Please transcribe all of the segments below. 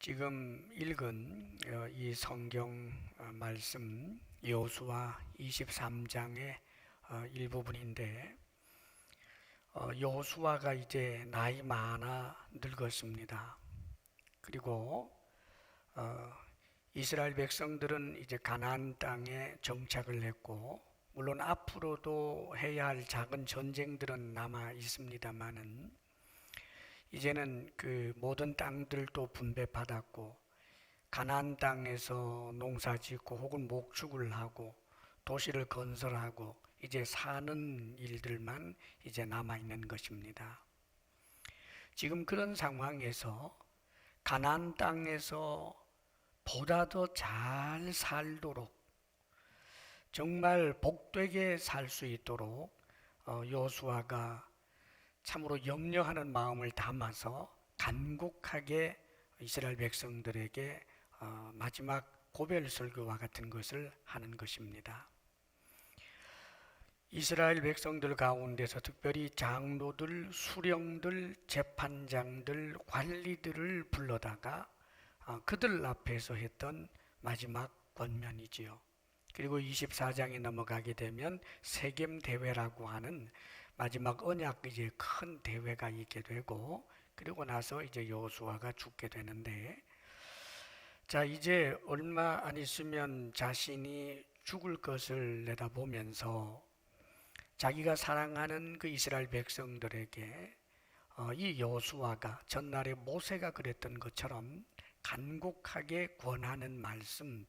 지금 읽은 이 성경 말씀 여호수아 23장의 일부분인데, 여호수아가 이제 나이 많아 늙었습니다. 그리고 이스라엘 백성들은 이제 가나안 땅에 정착을 했고, 물론 앞으로도 해야 할 작은 전쟁들은 남아 있습니다만은 이제는 그 모든 땅들도 분배받았고, 가나안 땅에서 농사짓고 혹은 목축을 하고 도시를 건설하고 이제 사는 일들만 이제 남아 있는 것입니다. 지금 그런 상황에서 가나안 땅에서 보다 더 잘 살도록, 정말 복되게 살 수 있도록 여호수아가 참으로 염려하는 마음을 담아서 간곡하게 이스라엘 백성들에게 마지막 고별 설교와 같은 것을 하는 것입니다. 이스라엘 백성들 가운데서 특별히 장로들, 수령들, 재판장들, 관리들을 불러다가 그들 앞에서 했던 마지막 권면이지요. 그리고 24장에 넘어가게 되면 세겜 대회라고 하는 마지막 언약 이제 큰 대회가 있게 되고, 그리고 나서 이제 여호수아가 죽게 되는데, 자, 이제 얼마 안 있으면 자신이 죽을 것을 내다보면서 자기가 사랑하는 그 이스라엘 백성들에게 이 여호수아가 전날에 모세가 그랬던 것처럼 간곡하게 권하는 말씀,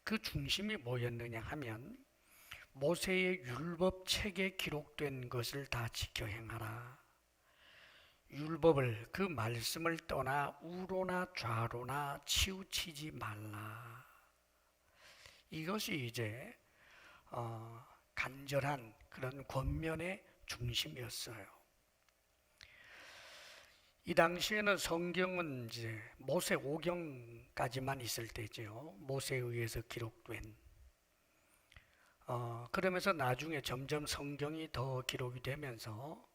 그 중심이 뭐였느냐 하면 모세의 율법 책에 기록된 것을 다 지켜 행하라. 율법을, 그 말씀을 떠나 우로나 좌로나 치우치지 말라. 이것이 이제 간절한 그런 권면의 중심이었어요. 이 당시에는 성경은 이제 모세 오경까지만 있을 때죠. 모세에 의해서 기록된. 그러면서 나중에 점점 성경이 더 기록이 되면서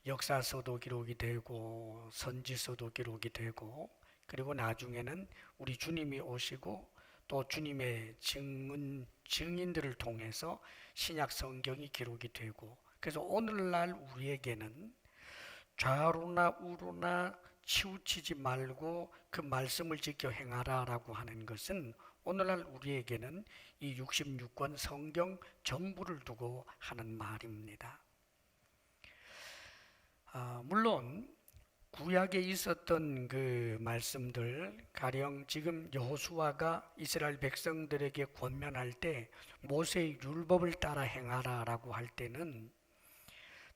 역사서도 기록이 되고 선지서도 기록이 되고, 그리고 나중에는 우리 주님이 오시고 또 주님의 증인들을 통해서 신약 성경이 기록이 되고, 그래서 오늘날 우리에게는 좌로나 우로나 치우치지 말고 그 말씀을 지켜 행하라라고 하는 것은 오늘날 우리에게는 이 66권 성경 전부를 두고 하는 말입니다. 물론 구약에 있었던 그 말씀들, 가령 지금 여호수아가 이스라엘 백성들에게 권면할 때 모세의 율법을 따라 행하라라고 할 때는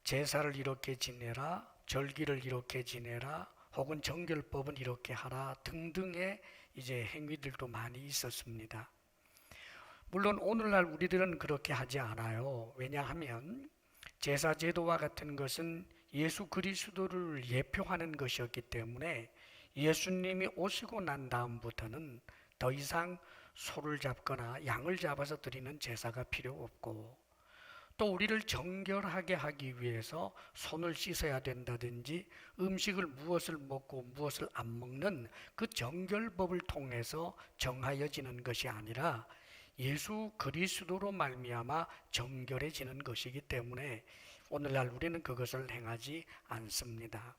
제사를 이렇게 지내라, 절기를 이렇게 지내라, 혹은 정결법은 이렇게 하라 등등의 이제 행위들도 많이 있었습니다. 물론 오늘날 우리들은 그렇게 하지 않아요. 왜냐하면 제사 제도와 같은 것은 예수 그리스도를 예표하는 것이었기 때문에 예수님이 오시고 난 다음부터는 더 이상 소를 잡거나 양을 잡아서 드리는 제사가 필요 없고, 또 우리를 정결하게 하기 위해서 손을 씻어야 된다든지 음식을 무엇을 먹고 무엇을 안 먹는 그 정결법을 통해서 정하여지는 것이 아니라 예수 그리스도로 말미암아 정결해지는 것이기 때문에 오늘날 우리는 그것을 행하지 않습니다.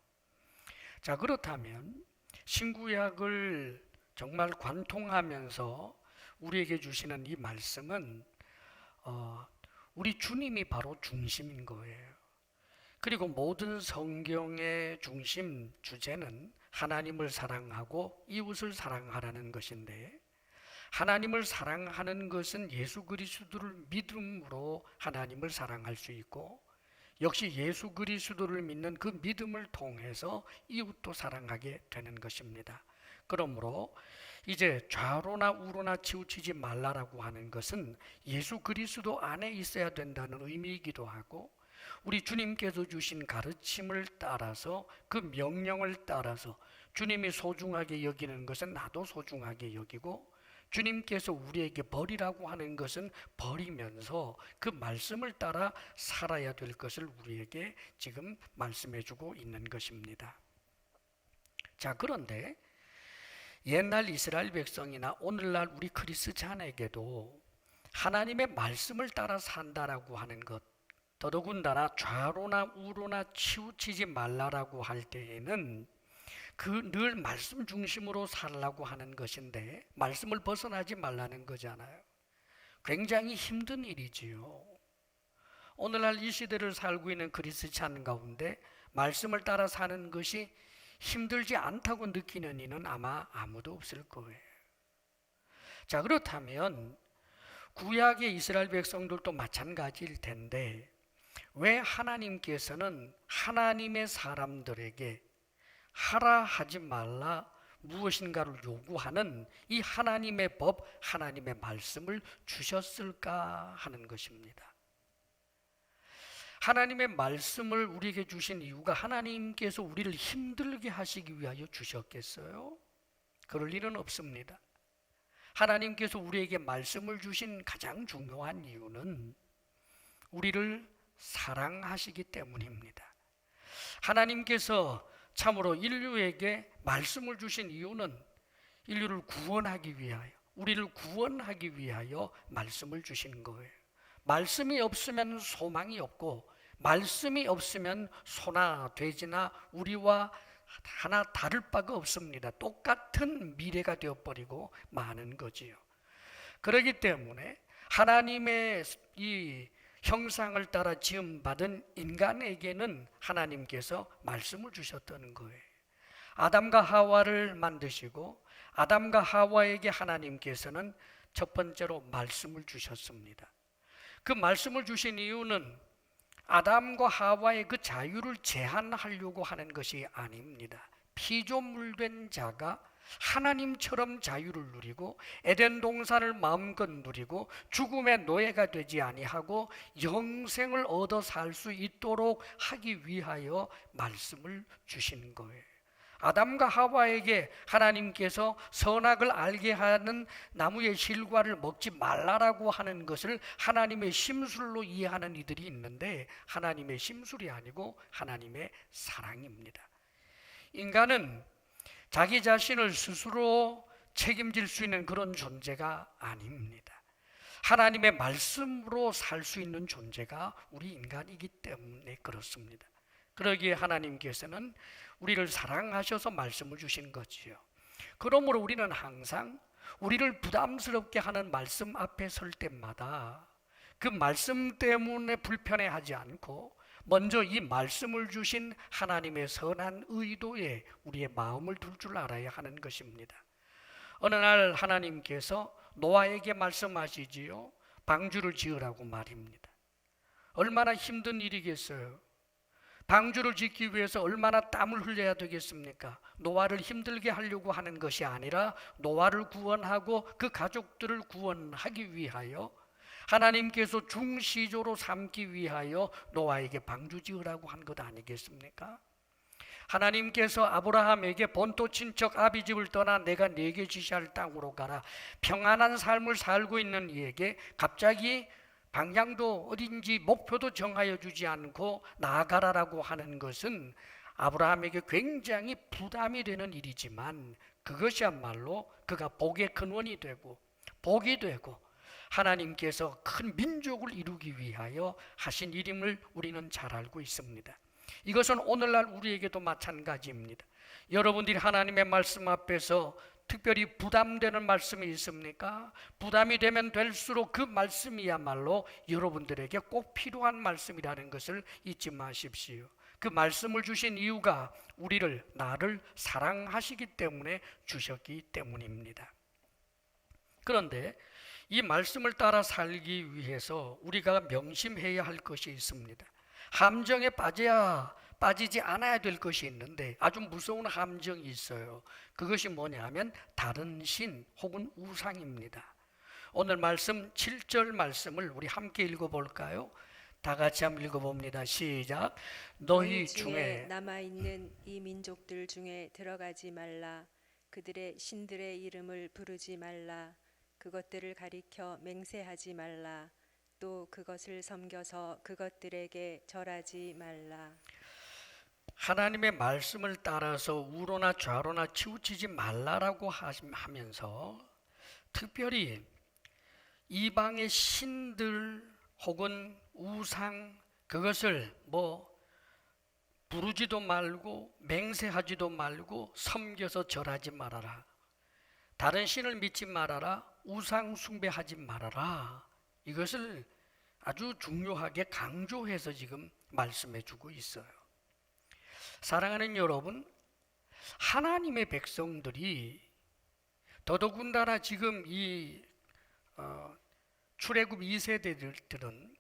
자, 그렇다면 신구약을 정말 관통하면서 우리에게 주시는 이 말씀은 우리 주님이 바로 중심인 거예요. 그리고 모든 성경의 중심 주제는 하나님을 사랑하고 이웃을 사랑하라는 것인데, 하나님을 사랑하는 것은 예수 그리스도를 믿음으로 하나님을 사랑할 수 있고, 역시 예수 그리스도를 믿는 그 믿음을 통해서 이웃도 사랑하게 되는 것입니다. 그러므로 이제 좌로나 우로나 치우치지 말라라고 하는 것은 예수 그리스도 안에 있어야 된다는 의미이기도 하고, 우리 주님께서 주신 가르침을 따라서 그 명령을 따라서 주님이 소중하게 여기는 것은 나도 소중하게 여기고, 주님께서 우리에게 버리라고 하는 것은 버리면서 그 말씀을 따라 살아야 될 것을 우리에게 지금 말씀해 주고 있는 것입니다. 자, 그런데 옛날 이스라엘 백성이나 오늘날 우리 크리스찬에게도 하나님의 말씀을 따라 산다라고 하는 것, 더더군다나 좌로나 우로나 치우치지 말라라고 할 때에는 그 늘 말씀 중심으로 살라고 하는 것인데 말씀을 벗어나지 말라는 거잖아요. 굉장히 힘든 일이지요. 오늘날 이 시대를 살고 있는 크리스찬 가운데 말씀을 따라 사는 것이 힘들지 않다고 느끼는 이는 아마 아무도 없을 거예요. 자, 그렇다면 구약의 이스라엘 백성들도 마찬가지일 텐데 왜 하나님께서는 하나님의 사람들에게 하라 하지 말라 무엇인가를 요구하는 이 하나님의 법, 하나님의 말씀을 주셨을까 하는 것입니다. 하나님의 말씀을 우리에게 주신 이유가 하나님께서 우리를 힘들게 하시기 위하여 주셨겠어요? 그럴 일은 없습니다. 하나님께서 우리에게 말씀을 주신 가장 중요한 이유는 우리를 사랑하시기 때문입니다. 하나님께서 참으로 인류에게 말씀을 주신 이유는 인류를 구원하기 위하여, 우리를 구원하기 위하여 말씀을 주신 거예요. 말씀이 없으면 소망이 없고 말씀이 없으면 소나 돼지나 우리와 하나 다를 바가 없습니다. 똑같은 미래가 되어버리고 마는 거지요. 그렇기 때문에 하나님의 이 형상을 따라 지음받은 인간에게는 하나님께서 말씀을 주셨다는 거예요. 아담과 하와를 만드시고 아담과 하와에게 하나님께서는 첫 번째로 말씀을 주셨습니다. 그 말씀을 주신 이유는 아담과 하와의 그 자유를 제한하려고 하는 것이 아닙니다. 피조물된 자가 하나님처럼 자유를 누리고 에덴 동산을 마음껏 누리고 죽음의 노예가 되지 아니하고 영생을 얻어 살 수 있도록 하기 위하여 말씀을 주신 거예요. 아담과 하와에게 하나님께서 선악을 알게 하는 나무의 실과를 먹지 말라라고 하는 것을 하나님의 심술로 이해하는 이들이 있는데 하나님의 심술이 아니고 하나님의 사랑입니다. 인간은 자기 자신을 스스로 책임질 수 있는 그런 존재가 아닙니다. 하나님의 말씀으로 살 수 있는 존재가 우리 인간이기 때문에 그렇습니다. 그러기에 하나님께서는 우리를 사랑하셔서 말씀을 주신 거지요. 그러므로 우리는 항상 우리를 부담스럽게 하는 말씀 앞에 설 때마다 그 말씀 때문에 불편해하지 않고 먼저 이 말씀을 주신 하나님의 선한 의도에 우리의 마음을 둘 줄 알아야 하는 것입니다. 어느 날 하나님께서 노아에게 말씀하시지요. 방주를 지으라고 말입니다. 얼마나 힘든 일이겠어요. 방주를 짓기 위해서 얼마나 땀을 흘려야 되겠습니까? 노아를 힘들게 하려고 하는 것이 아니라 노아를 구원하고 그 가족들을 구원하기 위하여 하나님께서 중시조로 삼기 위하여 노아에게 방주 지으라고 한 것 아니겠습니까? 하나님께서 아브라함에게 본토 친척 아비집을 떠나 내가 네게 지시할 땅으로 가라. 평안한 삶을 살고 있는 이에게 갑자기 방향도 어딘지 목표도 정하여 주지 않고 나아가라라고 하는 것은 아브라함에게 굉장히 부담이 되는 일이지만 그것이야말로 그가 복의 근원이 되고 복이 되고 하나님께서 큰 민족을 이루기 위하여 하신 일임을 우리는 잘 알고 있습니다. 이것은 오늘날 우리에게도 마찬가지입니다. 여러분들이 하나님의 말씀 앞에서 특별히 부담되는 말씀이 있습니까? 부담이 되면 될수록 그 말씀이야말로 여러분들에게 꼭 필요한 말씀이라는 것을 잊지 마십시오. 그 말씀을 주신 이유가 나를 사랑하시기 때문에 주셨기 때문입니다. 그런데 이 말씀을 따라 살기 위해서 우리가 명심해야 할 것이 있습니다. 함정에 빠지지 않아야 될 것이 있는데 아주 무서운 함정이 있어요. 그것이 뭐냐면 다른 신 혹은 우상입니다. 오늘 말씀 7절 말씀을 우리 함께 읽어볼까요? 다 같이 한번 읽어봅니다. 시작. 너희 중에 남아있는 이 민족들 중에 들어가지 말라. 그들의 신들의 이름을 부르지 말라. 그것들을 가리켜 맹세하지 말라. 또 그것을 섬겨서 그것들에게 절하지 말라. 하나님의 말씀을 따라서 우로나 좌로나 치우치지 말라라고 하면서 특별히 이방의 신들 혹은 우상, 그것을 부르지도 말고 맹세하지도 말고 섬겨서 절하지 말아라. 다른 신을 믿지 말아라. 우상 숭배하지 말아라. 이것을 아주 중요하게 강조해서 지금 말씀해 주고 있어요. 사랑하는 여러분, 하나님의 백성들이 더더군다나 지금 이 출애굽 2세대들은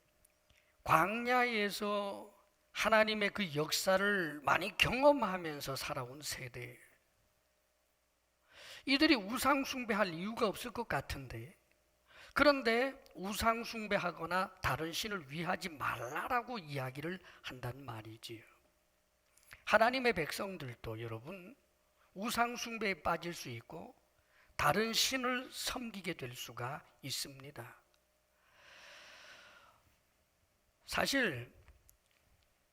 광야에서 하나님의 그 역사를 많이 경험하면서 살아온 세대예요. 이들이 우상 숭배할 이유가 없을 것 같은데, 그런데 우상 숭배하거나 다른 신을 위하지 말라라고 이야기를 한단 말이지요. 하나님의 백성들도 여러분 우상 숭배에 빠질 수 있고 다른 신을 섬기게 될 수가 있습니다. 사실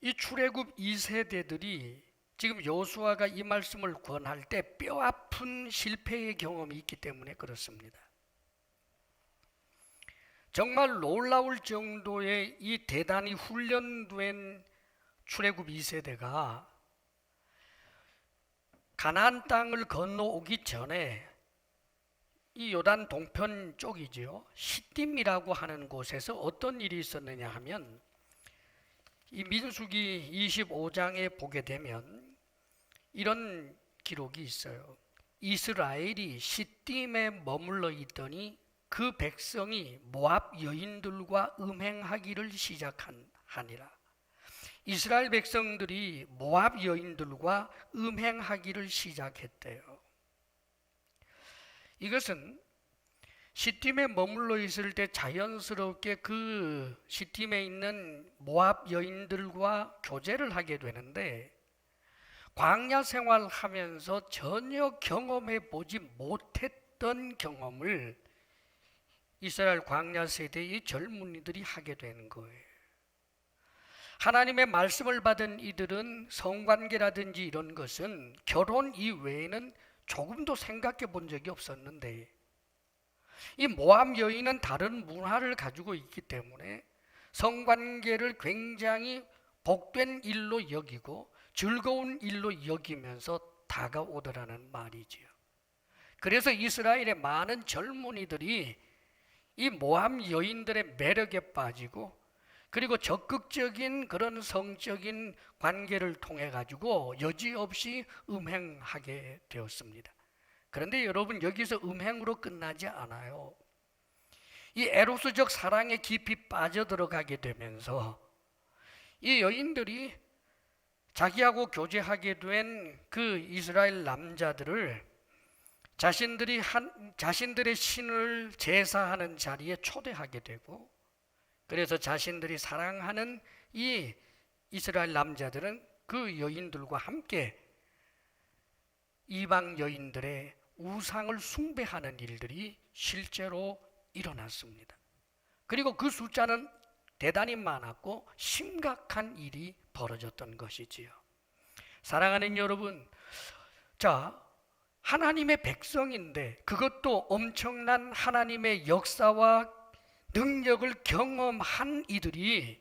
이 출애굽 2세대들이 지금 여호수아가 이 말씀을 권할 때 뼈아픈 실패의 경험이 있기 때문에 그렇습니다. 정말 놀라울 정도의 이 대단히 훈련된 출애굽 2세대가 가나안 땅을 건너오기 전에 이 요단 동편 쪽이죠. 시딤이라고 하는 곳에서 어떤 일이 있었느냐 하면, 이 민수기 25장에 보게 되면 이런 기록이 있어요. 이스라엘이 시딤에 머물러 있더니 그 백성이 모압 여인들과 음행하기를 시작하니라. 이스라엘 백성들이 모압 여인들과 음행하기를 시작했대요. 이것은 시딤에 머물러 있을 때 자연스럽게 그 시딤에 있는 모압 여인들과 교제를 하게 되는데, 광야 생활하면서 전혀 경험해 보지 못했던 경험을 이스라엘 광야 세대의 젊은이들이 하게 되는 거예요. 하나님의 말씀을 받은 이들은 성관계라든지 이런 것은 결혼 이외에는 조금도 생각해 본 적이 없었는데, 이 모압 여인은 다른 문화를 가지고 있기 때문에 성관계를 굉장히 복된 일로 여기고 즐거운 일로 여기면서 다가오더라는 말이지요. 그래서 이스라엘의 많은 젊은이들이 이 모압 여인들의 매력에 빠지고, 그리고 적극적인 그런 성적인 관계를 통해 가지고 여지없이 음행하게 되었습니다. 그런데 여러분, 여기서 음행으로 끝나지 않아요. 이 에로스적 사랑에 깊이 빠져들어가게 되면서 이 여인들이 자기하고 교제하게 된 그 이스라엘 남자들을 자신들의 신을 제사하는 자리에 초대하게 되고, 그래서 자신들이 사랑하는 이 이스라엘 남자들은 그 여인들과 함께 이방 여인들의 우상을 숭배하는 일들이 실제로 일어났습니다. 그리고 그 숫자는 대단히 많았고 심각한 일이 벌어졌던 것이지요. 사랑하는 여러분, 자, 하나님의 백성인데, 그것도 엄청난 하나님의 역사와 능력을 경험한 이들이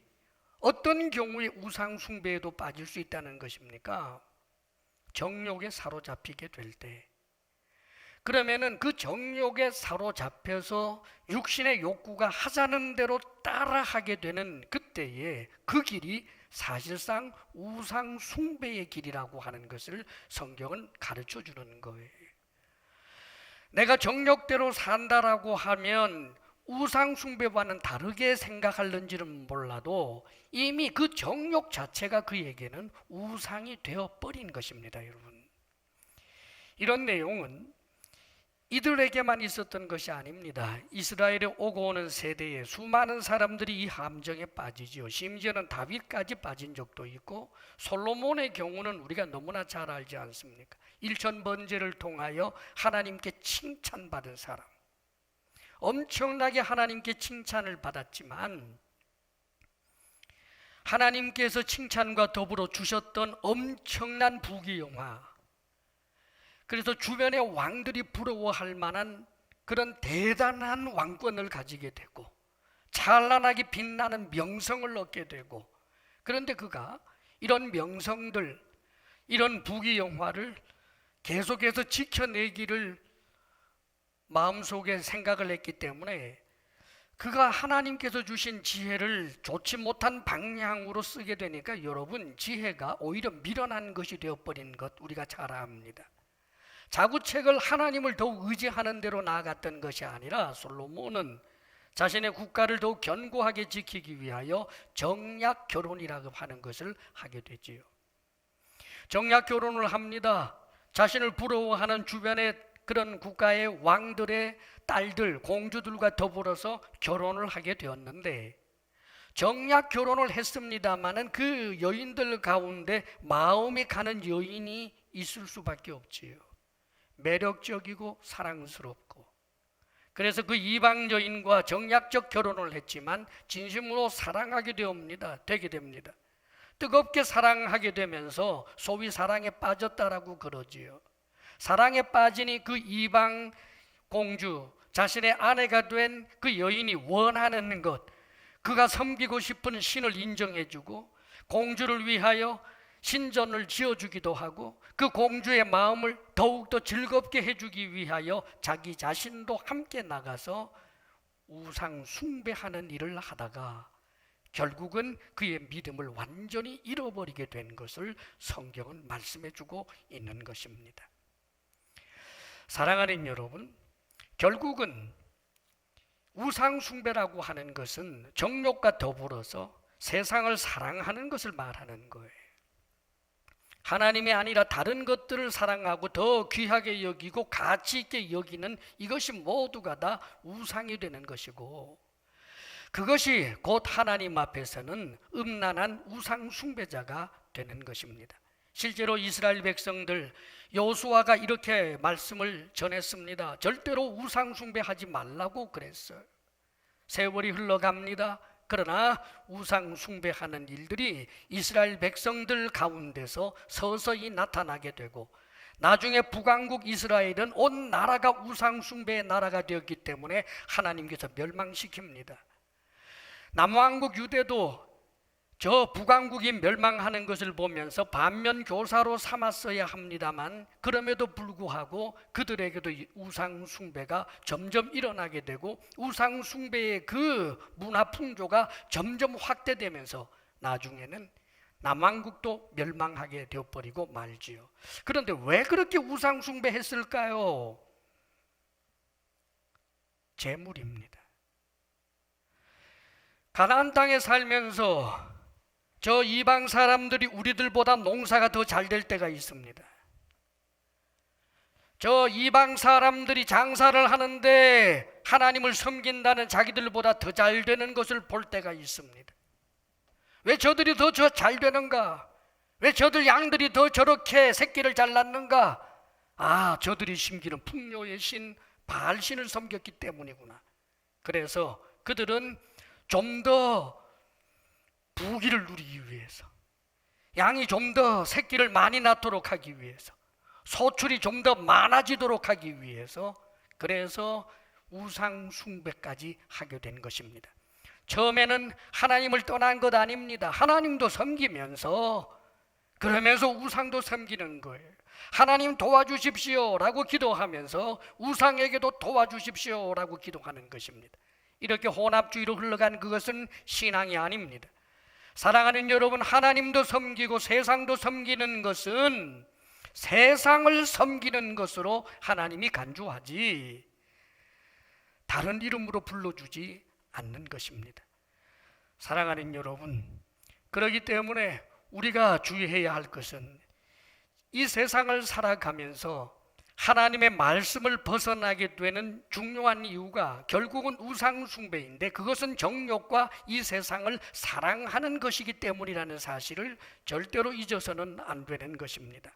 어떤 경우에 우상 숭배에도 빠질 수 있다는 것입니까? 정욕에 사로잡히게 될 때. 그러면은 그 정욕에 사로잡혀서 육신의 욕구가 하자는 대로 따라하게 되는 그때에 그 길이 사실상 우상 숭배의 길이라고 하는 것을 성경은 가르쳐 주는 거예요. 내가 정욕대로 산다라고 하면 우상 숭배와는 다르게 생각할는지는 몰라도 이미 그 정욕 자체가 그에게는 우상이 되어버린 것입니다, 여러분. 이런 내용은 이들에게만 있었던 것이 아닙니다. 이스라엘에 오고 오는 세대에 수많은 사람들이 이 함정에 빠지지요. 심지어는 다윗까지 빠진 적도 있고, 솔로몬의 경우는 우리가 너무나 잘 알지 않습니까? 일천번제를 통하여 하나님께 칭찬받은 사람, 엄청나게 하나님께 칭찬을 받았지만 하나님께서 칭찬과 더불어 주셨던 엄청난 부귀영화, 그래서 주변의 왕들이 부러워할 만한 그런 대단한 왕권을 가지게 되고 찬란하게 빛나는 명성을 얻게 되고, 그런데 그가 이런 명성들, 이런 부귀영화를 계속해서 지켜내기를 마음속에 생각을 했기 때문에 그가 하나님께서 주신 지혜를 좋지 못한 방향으로 쓰게 되니까 여러분, 지혜가 오히려 미련한 것이 되어버린 것 우리가 잘 압니다. 자구책을 하나님을 더욱 의지하는 대로 나아갔던 것이 아니라 솔로몬은 자신의 국가를 더욱 견고하게 지키기 위하여 정략 결혼이라고 하는 것을 하게 되지요. 정략 결혼을 합니다. 자신을 부러워하는 주변의 그런 국가의 왕들의 딸들, 공주들과 더불어서 결혼을 하게 되었는데, 정략 결혼을 했습니다마는 그 여인들 가운데 마음이 가는 여인이 있을 수밖에 없지요. 매력적이고 사랑스럽고, 그래서 그 이방 여인과 정략적 결혼을 했지만 진심으로 사랑하게 되게 됩니다. 뜨겁게 사랑하게 되면서 소위 사랑에 빠졌다라고 그러지요. 사랑에 빠지니 그 이방 공주, 자신의 아내가 된 그 여인이 원하는 것, 그가 섬기고 싶은 신을 인정해주고 공주를 위하여 신전을 지어주기도 하고 그 공주의 마음을 더욱더 즐겁게 해주기 위하여 자기 자신도 함께 나가서 우상 숭배하는 일을 하다가 결국은 그의 믿음을 완전히 잃어버리게 된 것을 성경은 말씀해주고 있는 것입니다. 사랑하는 여러분, 결국은 우상 숭배라고 하는 것은 정욕과 더불어서 세상을 사랑하는 것을 말하는 거예요. 하나님이 아니라 다른 것들을 사랑하고 더 귀하게 여기고 가치 있게 여기는 이것이 모두가 다 우상이 되는 것이고, 그것이 곧 하나님 앞에서는 음란한 우상 숭배자가 되는 것입니다. 실제로 이스라엘 백성들, 여호수아가 이렇게 말씀을 전했습니다. 절대로 우상 숭배하지 말라고 그랬어요. 세월이 흘러갑니다. 그러나 우상 숭배하는 일들이 이스라엘 백성들 가운데서 서서히 나타나게 되고, 나중에 북왕국 이스라엘은 온 나라가 우상 숭배의 나라가 되었기 때문에 하나님께서 멸망시킵니다. 남왕국 유대도 저 북왕국이 멸망하는 것을 보면서 반면 교사로 삼았어야 합니다만, 그럼에도 불구하고 그들에게도 우상 숭배가 점점 일어나게 되고 우상 숭배의 그 문화 풍조가 점점 확대되면서 나중에는 남왕국도 멸망하게 되어버리고 말지요. 그런데 왜 그렇게 우상 숭배했을까요? 재물입니다. 가나안 땅에 살면서 저 이방 사람들이 우리들보다 농사가 더 잘 될 때가 있습니다. 저 이방 사람들이 장사를 하는데 하나님을 섬긴다는 자기들보다 더 잘 되는 것을 볼 때가 있습니다. 왜 저들이 더 잘 되는가? 왜 저들 양들이 더 저렇게 새끼를 잘 낳는가? 아, 저들이 심기는 풍요의 신 바알신을 섬겼기 때문이구나. 그래서 그들은 좀 더 부귀를 누리기 위해서, 양이 좀 더 새끼를 많이 낳도록 하기 위해서, 소출이 좀 더 많아지도록 하기 위해서, 그래서 우상 숭배까지 하게 된 것입니다. 처음에는 하나님을 떠난 것 아닙니다. 하나님도 섬기면서, 그러면서 우상도 섬기는 거예요. 하나님 도와주십시오 라고 기도하면서 우상에게도 도와주십시오 라고 기도하는 것입니다. 이렇게 혼합주의로 흘러간 그것은 신앙이 아닙니다. 사랑하는 여러분, 하나님도 섬기고 세상도 섬기는 것은 세상을 섬기는 것으로 하나님이 간주하지 다른 이름으로 불러주지 않는 것입니다. 사랑하는 여러분, 그렇기 때문에 우리가 주의해야 할 것은 이 세상을 살아가면서 하나님의 말씀을 벗어나게 되는 중요한 이유가 결국은 우상 숭배인데, 그것은 정욕과 이 세상을 사랑하는 것이기 때문이라는 사실을 절대로 잊어서는 안 되는 것입니다.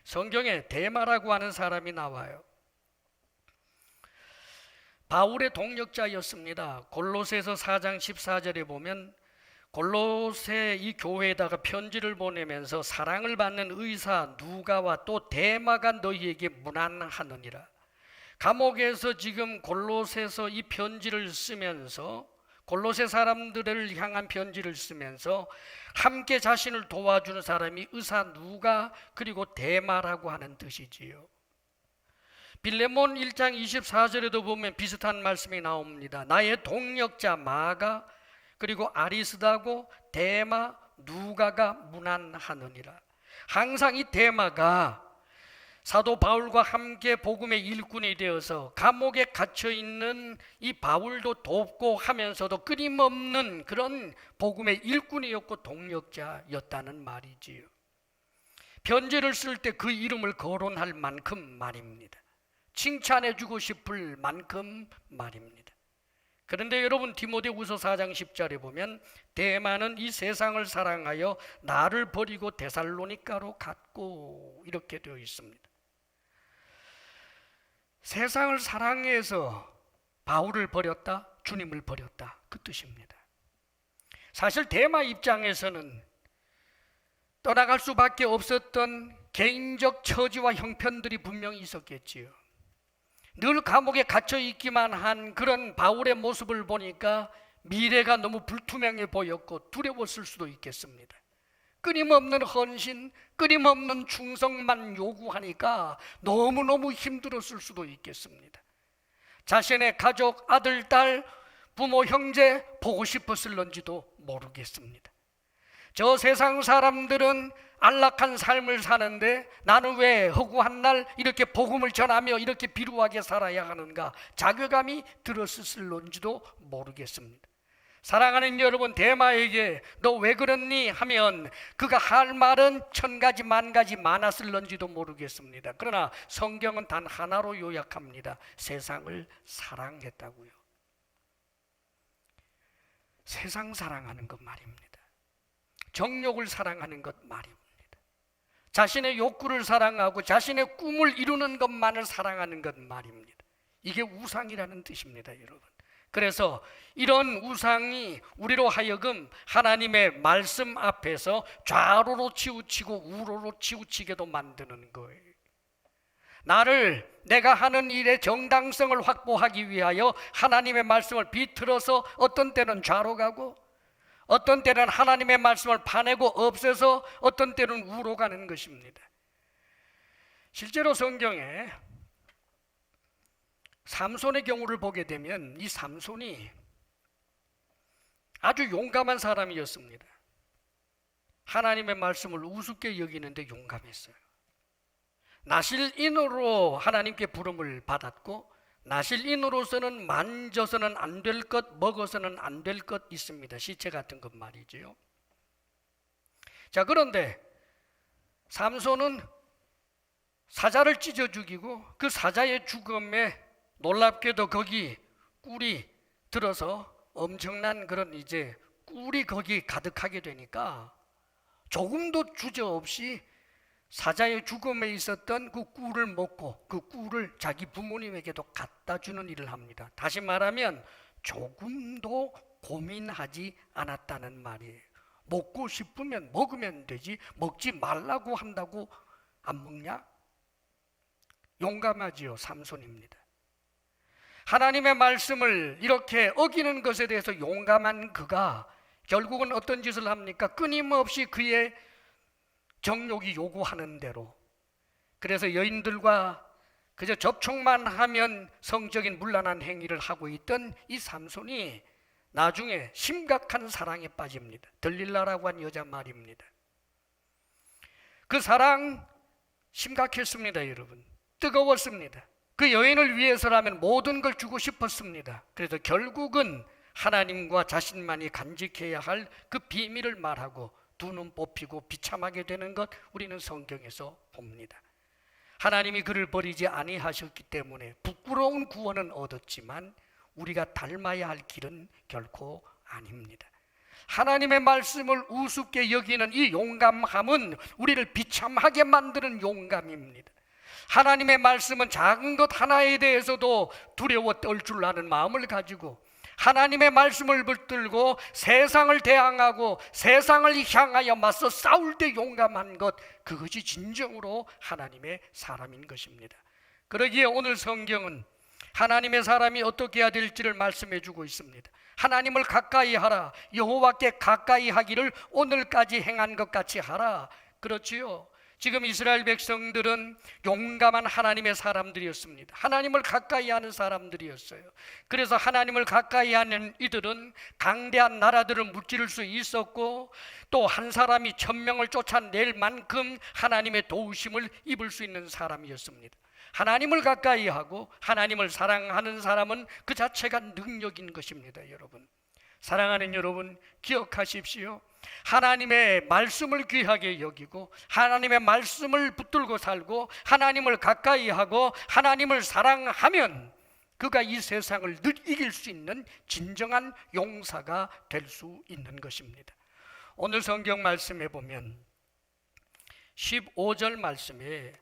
성경에 데마라고 하는 사람이 나와요. 바울의 동역자였습니다. 골로새서 4장 14절에 보면 골로새 이 교회에다가 편지를 보내면서 사랑을 받는 의사 누가와 또 데마가 너희에게 문안하느니라. 감옥에서 지금 골로새서 이 편지를 쓰면서, 골로새 사람들을 향한 편지를 쓰면서 함께 자신을 도와주는 사람이 의사 누가 그리고 데마라고 하는 뜻이지요. 빌레몬 1장 24절에도 보면 비슷한 말씀이 나옵니다. 나의 동역자 마가 그리고 아리스다고 데마 누가가 문안하느니라. 항상 이 데마가 사도 바울과 함께 복음의 일꾼이 되어서 감옥에 갇혀 있는 이 바울도 돕고 하면서도 끊임없는 그런 복음의 일꾼이었고 동역자였다는 말이지요. 편지를 쓸 때 그 이름을 거론할 만큼 말입니다. 칭찬해 주고 싶을 만큼 말입니다. 그런데 여러분, 디모데후서 4장 10절에 보면 데마는 이 세상을 사랑하여 나를 버리고 데살로니가로 갔고 이렇게 되어 있습니다. 세상을 사랑해서 바울을 버렸다, 주님을 버렸다, 그 뜻입니다. 사실 데마 입장에서는 떠나갈 수밖에 없었던 개인적 처지와 형편들이 분명히 있었겠지요. 늘 감옥에 갇혀 있기만 한 그런 바울의 모습을 보니까 미래가 너무 불투명해 보였고 두려웠을 수도 있겠습니다. 끊임없는 헌신, 끊임없는 충성만 요구하니까 너무너무 힘들었을 수도 있겠습니다. 자신의 가족, 아들, 딸, 부모, 형제 보고 싶었을런지도 모르겠습니다. 저 세상 사람들은 안락한 삶을 사는데 나는 왜 허구한 날 이렇게 복음을 전하며 이렇게 비루하게 살아야 하는가 자괴감이 들었을런지도 모르겠습니다. 사랑하는 여러분, 데마에게 너 왜 그랬니 하면 그가 할 말은 천 가지 만 가지 많았을런지도 모르겠습니다. 그러나 성경은 단 하나로 요약합니다. 세상을 사랑했다고요. 세상 사랑하는 것 말입니다. 정욕을 사랑하는 것 말입니다. 자신의 욕구를 사랑하고 자신의 꿈을 이루는 것만을 사랑하는 것 말입니다. 이게 우상이라는 뜻입니다, 여러분. 그래서 이런 우상이 우리로 하여금 하나님의 말씀 앞에서 좌로로 치우치고 우로로 치우치게도 만드는 거예요. 내가 하는 일의 정당성을 확보하기 위하여 하나님의 말씀을 비틀어서 어떤 때는 좌로 가고 어떤 때는 하나님의 말씀을 파내고 없애서 어떤 때는 우로 가는 것입니다. 실제로 성경에 삼손의 경우를 보게 되면 이 삼손이 아주 용감한 사람이었습니다. 하나님의 말씀을 우습게 여기는데 용감했어요. 나실인으로 하나님께 부름을 받았고 나실인으로서는 만져서는 안 될 것, 먹어서는 안 될 것 있습니다. 시체 같은 것 말이지요. 자, 그런데 삼손은 사자를 찢어 죽이고 그 사자의 죽음에 놀랍게도 거기 꿀이 들어서 엄청난 그런 이제 꿀이 거기 가득하게 되니까 조금도 주저없이 사자의 죽음에 있었던 그 꿀을 먹고 그 꿀을 자기 부모님에게도 갖다 주는 일을 합니다. 다시 말하면 조금도 고민하지 않았다는 말이에요. 먹고 싶으면 먹으면 되지 먹지 말라고 한다고 안 먹냐? 용감하지요. 삼손입니다. 하나님의 말씀을 이렇게 어기는 것에 대해서 용감한 그가 결국은 어떤 짓을 합니까? 끊임없이 그의 정욕이 요구하는 대로, 그래서 여인들과 그저 접촉만 하면 성적인 문란한 행위를 하고 있던 이 삼손이 나중에 심각한 사랑에 빠집니다. 들릴라라고 한 여자 말입니다. 그 사랑 심각했습니다, 여러분. 뜨거웠습니다. 그 여인을 위해서라면 모든 걸 주고 싶었습니다. 그래서 결국은 하나님과 자신만이 간직해야 할 그 비밀을 말하고 두 눈 뽑히고 비참하게 되는 것 우리는 성경에서 봅니다. 하나님이 그를 버리지 아니하셨기 때문에 부끄러운 구원은 얻었지만 우리가 닮아야 할 길은 결코 아닙니다. 하나님의 말씀을 우습게 여기는 이 용감함은 우리를 비참하게 만드는 용감입니다. 하나님의 말씀은 작은 것 하나에 대해서도 두려워 떨 줄 아는 마음을 가지고 하나님의 말씀을 붙들고 세상을 대항하고 세상을 향하여 맞서 싸울 때 용감한 것, 그것이 진정으로 하나님의 사람인 것입니다. 그러기에 오늘 성경은 하나님의 사람이 어떻게 해야 될지를 말씀해 주고 있습니다. 하나님을 가까이 하라, 여호와께 가까이 하기를 오늘까지 행한 것 같이 하라. 그렇지요. 지금 이스라엘 백성들은 용감한 하나님의 사람들이었습니다. 하나님을 가까이 하는 사람들이었어요. 그래서 하나님을 가까이 하는 이들은 강대한 나라들을 무찌를 수 있었고, 또 한 사람이 1000명을 쫓아낼 만큼 하나님의 도우심을 입을 수 있는 사람이었습니다. 하나님을 가까이 하고 하나님을 사랑하는 사람은 그 자체가 능력인 것입니다. 여러분, 사랑하는 여러분, 기억하십시오. 하나님의 말씀을 귀하게 여기고 하나님의 말씀을 붙들고 살고 하나님을 가까이 하고 하나님을 사랑하면 그가 이 세상을 늘 이길 수 있는 진정한 용사가 될 수 있는 것입니다. 오늘 성경 말씀에 보면 15절 말씀에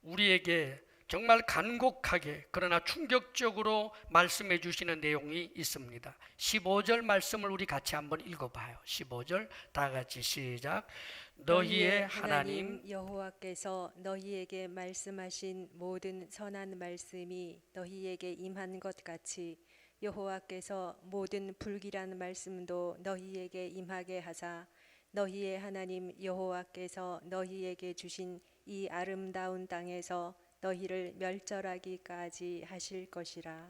우리에게 정말 간곡하게 그러나 충격적으로 말씀해 주시는 내용이 있습니다. 15절 말씀을 우리 같이 한번 읽어봐요. 15절 다 같이 시작. 너희의 하나님 여호와께서 너희에게 말씀하신 모든 선한 말씀이 너희에게 임한 것 같이 여호와께서 모든 불길한 말씀도 너희에게 임하게 하사 너희의 하나님 여호와께서 너희에게 주신 이 아름다운 땅에서 너희를 멸절하기까지 하실 것이라.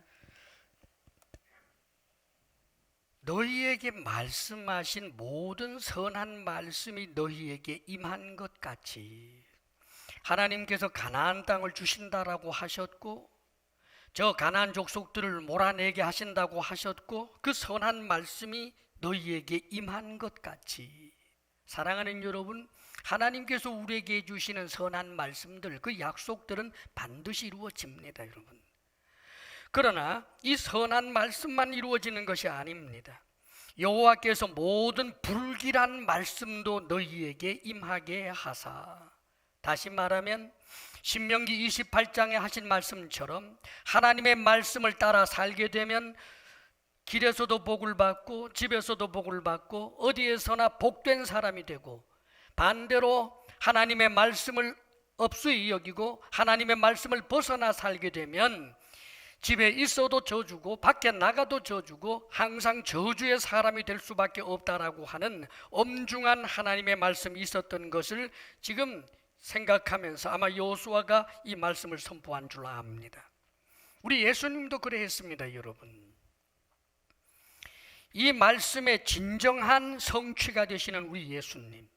너희에게 말씀하신 모든 선한 말씀이 너희에게 임한 것 같이, 하나님께서 가나안 땅을 주신다라고 하셨고 저 가나안 족속들을 몰아내게 하신다고 하셨고 그 선한 말씀이 너희에게 임한 것 같이, 사랑하는 여러분, 하나님께서 우리에게 주시는 선한 말씀들, 그 약속들은 반드시 이루어집니다. 여러분, 그러나 이 선한 말씀만 이루어지는 것이 아닙니다. 여호와께서 모든 불길한 말씀도 너희에게 임하게 하사, 다시 말하면 신명기 28장에 하신 말씀처럼 하나님의 말씀을 따라 살게 되면 길에서도 복을 받고 집에서도 복을 받고 어디에서나 복된 사람이 되고, 반대로 하나님의 말씀을 업수히 여기고 하나님의 말씀을 벗어나 살게 되면 집에 있어도 저주고 밖에 나가도 저주고 항상 저주의 사람이 될 수밖에 없다라고 하는 엄중한 하나님의 말씀이 있었던 것을 지금 생각하면서 아마 여호수아가 이 말씀을 선포한 줄 압니다. 우리 예수님도 그래 했습니다. 여러분, 이 말씀의 진정한 성취가 되시는 우리 예수님,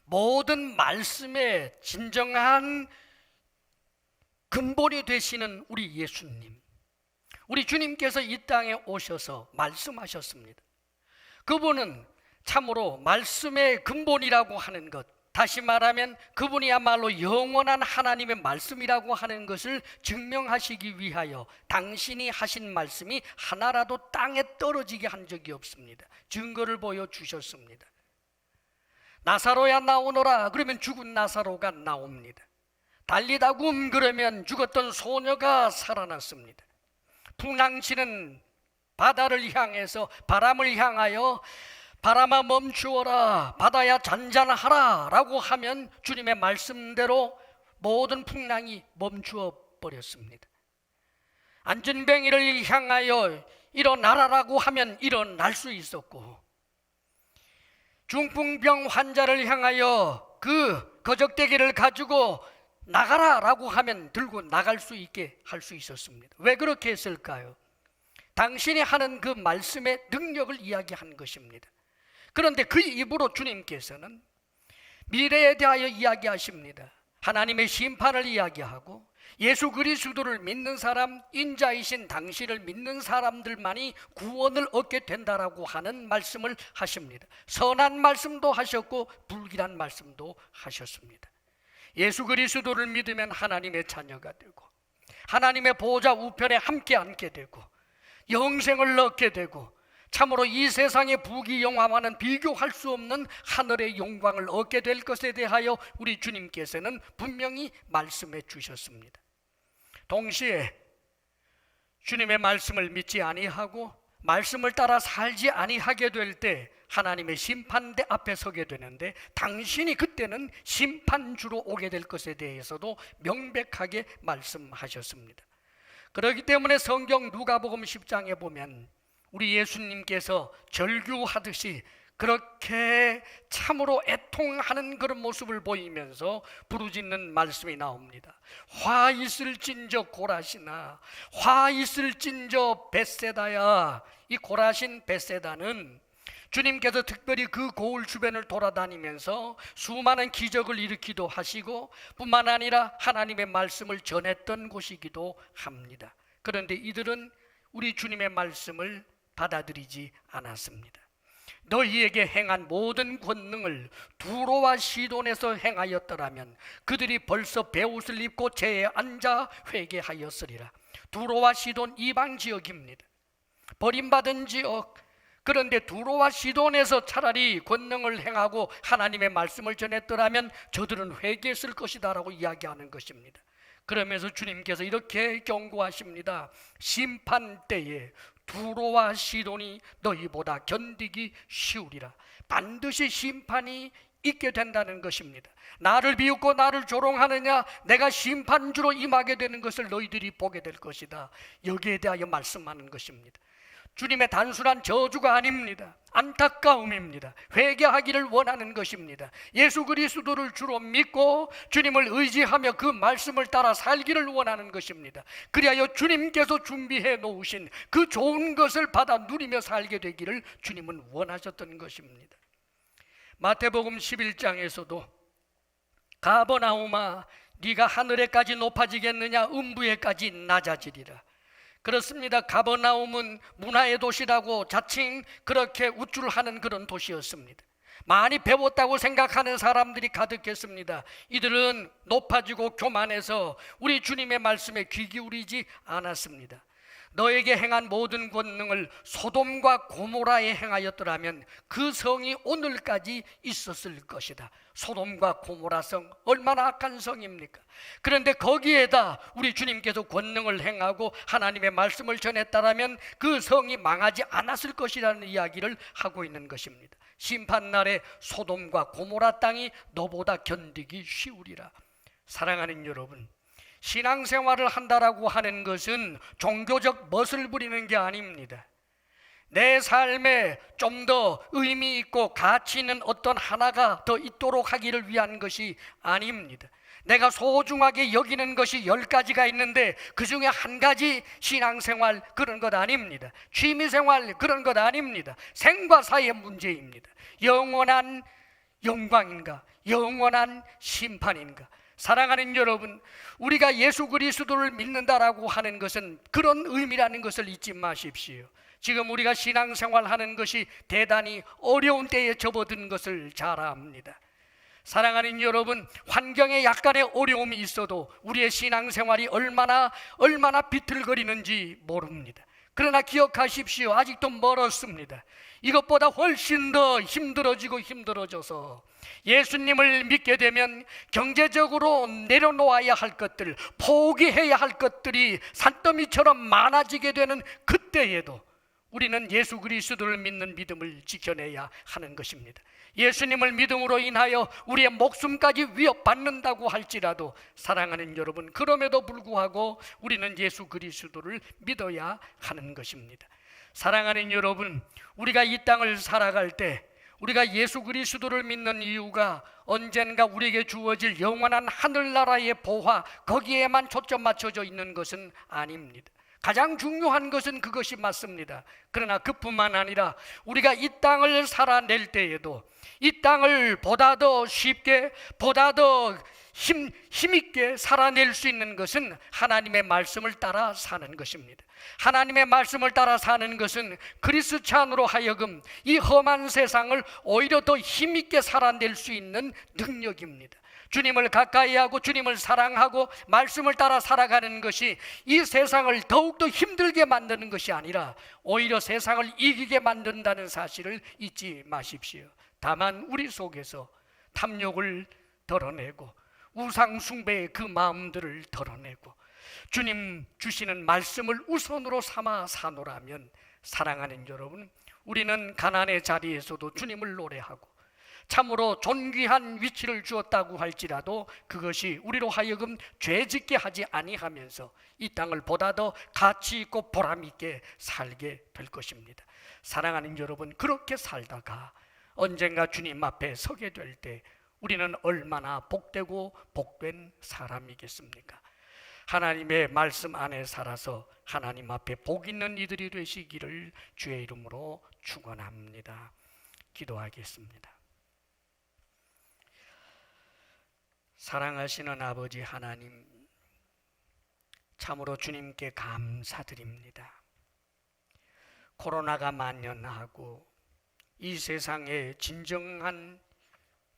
모든 말씀의 진정한 근본이 되시는 우리 예수님, 우리 주님께서 이 땅에 오셔서 말씀하셨습니다. 그분은 참으로 말씀의 근본이라고 하는 것, 다시 말하면 그분이야말로 영원한 하나님의 말씀이라고 하는 것을 증명하시기 위하여 당신이 하신 말씀이 하나라도 땅에 떨어지게 한 적이 없습니다. 증거를 보여주셨습니다. 나사로야 나오너라 그러면 죽은 나사로가 나옵니다. 달리다굼 그러면 죽었던 소녀가 살아났습니다. 풍랑치는 바다를 향해서 바람을 향하여 바람아 멈추어라, 바다야 잔잔하라 라고 하면 주님의 말씀대로 모든 풍랑이 멈추어 버렸습니다. 안전뱅이를 향하여 일어나라라고 하면 일어날 수 있었고, 중풍병 환자를 향하여 그 거적대기를 가지고 나가라라고 하면 들고 나갈 수 있게 할 수 있었습니다. 왜 그렇게 했을까요? 당신이 하는 그 말씀의 능력을 이야기한 것입니다. 그런데 그 입으로 주님께서는 미래에 대하여 이야기하십니다. 하나님의 심판을 이야기하고 예수 그리스도를 믿는 사람, 인자이신 당신을 믿는 사람들만이 구원을 얻게 된다라고 하는 말씀을 하십니다. 선한 말씀도 하셨고 불길한 말씀도 하셨습니다. 예수 그리스도를 믿으면 하나님의 자녀가 되고 하나님의 보좌 우편에 함께 앉게 되고 영생을 얻게 되고 참으로 이 세상의 부귀영화와는 비교할 수 없는 하늘의 영광을 얻게 될 것에 대하여 우리 주님께서는 분명히 말씀해 주셨습니다. 동시에 주님의 말씀을 믿지 아니하고 말씀을 따라 살지 아니하게 될 때 하나님의 심판대 앞에 서게 되는데, 당신이 그때는 심판주로 오게 될 것에 대해서도 명백하게 말씀하셨습니다. 그렇기 때문에 성경 누가복음 10장에 보면 우리 예수님께서 절규하듯이 그렇게 참으로 애통하는 그런 모습을 보이면서 부르짖는 말씀이 나옵니다. 화 있을진저 고라시나, 화 있을진저 벳세다야. 이 고라신 벳세다는 주님께서 특별히 그 고을 주변을 돌아다니면서 수많은 기적을 일으키기도 하시고 뿐만 아니라 하나님의 말씀을 전했던 곳이기도 합니다. 그런데 이들은 우리 주님의 말씀을 받아들이지 않았습니다. 너희에게 행한 모든 권능을 두로와 시돈에서 행하였더라면 그들이 벌써 베옷을 입고 제에 앉아 회개하였으리라. 두로와 시돈 이방 지역입니다. 버림받은 지역. 그런데 두로와 시돈에서 차라리 권능을 행하고 하나님의 말씀을 전했더라면 저들은 회개했을 것이다 라고 이야기하는 것입니다. 그러면서 주님께서 이렇게 경고하십니다. 심판 때에 두로와 시돈이 너희보다 견디기 쉬우리라. 반드시 심판이 있게 된다는 것입니다. 나를 비웃고 나를 조롱하느냐, 내가 심판주로 임하게 되는 것을 너희들이 보게 될 것이다. 여기에 대하여 말씀하는 것입니다. 주님의 단순한 저주가 아닙니다. 안타까움입니다. 회개하기를 원하는 것입니다. 예수 그리스도를 주로 믿고 주님을 의지하며 그 말씀을 따라 살기를 원하는 것입니다. 그리하여 주님께서 준비해 놓으신 그 좋은 것을 받아 누리며 살게 되기를 주님은 원하셨던 것입니다. 마태복음 11장에서도 가버나움아, 네가 하늘에까지 높아지겠느냐, 음부에까지 낮아지리라. 그렇습니다. 가버나움은 문화의 도시라고 자칭 그렇게 우쭐하는 그런 도시였습니다. 많이 배웠다고 생각하는 사람들이 가득했습니다. 이들은 높아지고 교만해서 우리 주님의 말씀에 귀 기울이지 않았습니다. 너에게 행한 모든 권능을 소돔과 고모라에 행하였더라면 그 성이 오늘까지 있었을 것이다. 소돔과 고모라 성, 얼마나 악한 성입니까? 그런데 거기에다 우리 주님께서 권능을 행하고 하나님의 말씀을 전했다라면 그 성이 망하지 않았을 것이라는 이야기를 하고 있는 것입니다. 심판날에 소돔과 고모라 땅이 너보다 견디기 쉬우리라. 사랑하는 여러분, 신앙생활을 한다라고 하는 것은 종교적 멋을 부리는 게 아닙니다. 내 삶에 좀 더 의미 있고 가치 있는 어떤 하나가 더 있도록 하기를 위한 것이 아닙니다. 내가 소중하게 여기는 것이 10가지가 있는데 그 중에 한 가지 신앙생활 그런 것 아닙니다. 취미생활 그런 것 아닙니다. 생과 사의 문제입니다. 영원한 영광인가, 영원한 심판인가. 사랑하는 여러분, 우리가 예수 그리스도를 믿는다라고 하는 것은 그런 의미라는 것을 잊지 마십시오. 지금 우리가 신앙생활하는 것이 대단히 어려운 때에 접어든 것을 잘 압니다. 사랑하는 여러분, 환경에 약간의 어려움이 있어도 우리의 신앙생활이 얼마나 비틀거리는지 모릅니다. 그러나 기억하십시오. 아직도 멀었습니다. 이것보다 훨씬 더 힘들어져서 예수님을 믿게 되면 경제적으로 내려놓아야 할 것들, 포기해야 할 것들이 산더미처럼 많아지게 되는 그때에도 우리는 예수 그리스도를 믿는 믿음을 지켜내야 하는 것입니다. 예수님을 믿음으로 인하여 우리의 목숨까지 위협받는다고 할지라도 사랑하는 여러분, 그럼에도 불구하고 우리는 예수 그리스도를 믿어야 하는 것입니다. 사랑하는 여러분, 우리가 이 땅을 살아갈 때 우리가 예수 그리스도를 믿는 이유가 언젠가 우리에게 주어질 영원한 하늘나라의 보화, 거기에만 초점 맞춰져 있는 것은 아닙니다. 가장 중요한 것은 그것이 맞습니다. 그러나 그뿐만 아니라 우리가 이 땅을 살아낼 때에도 이 땅을 보다 더 쉽게, 보다 더 힘있게 살아낼 수 있는 것은 하나님의 말씀을 따라 사는 것입니다. 하나님의 말씀을 따라 사는 것은 그리스찬으로 하여금 이 험한 세상을 오히려 더 힘있게 살아낼 수 있는 능력입니다. 주님을 가까이 하고 주님을 사랑하고 말씀을 따라 살아가는 것이 이 세상을 더욱더 힘들게 만드는 것이 아니라 오히려 세상을 이기게 만든다는 사실을 잊지 마십시오. 다만 우리 속에서 탐욕을 덜어내고 우상 숭배의 그 마음들을 덜어내고 주님 주시는 말씀을 우선으로 삼아 사노라면 사랑하는 여러분, 우리는 가난의 자리에서도 주님을 노래하고 참으로 존귀한 위치를 주었다고 할지라도 그것이 우리로 하여금 죄짓게 하지 아니하면서 이 땅을 보다 더 가치 있고 보람 있게 살게 될 것입니다. 사랑하는 여러분, 그렇게 살다가 언젠가 주님 앞에 서게 될 때 우리는 얼마나 복되고 복된 사람이겠습니까? 하나님의 말씀 안에 살아서 하나님 앞에 복 있는 이들이 되시기를 주의 이름으로 축원합니다. 기도하겠습니다. 사랑하시는 아버지 하나님, 참으로 주님께 감사드립니다. 코로나가 만연하고 이 세상에 진정한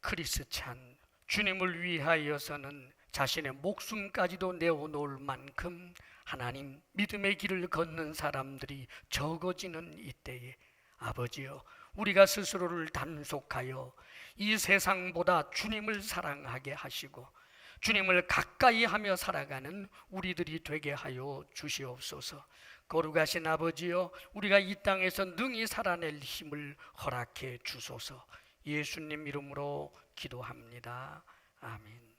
크리스찬, 주님을 위하여서는 자신의 목숨까지도 내어놓을 만큼 하나님 믿음의 길을 걷는 사람들이 적어지는 이때에 아버지여, 우리가 스스로를 단속하여 이 세상보다 주님을 사랑하게 하시고 주님을 가까이 하며 살아가는 우리들이 되게 하여 주시옵소서. 거룩하신 아버지여, 우리가 이 땅에서 능히 살아낼 힘을 허락해 주소서. 예수님 이름으로 기도합니다. 아멘.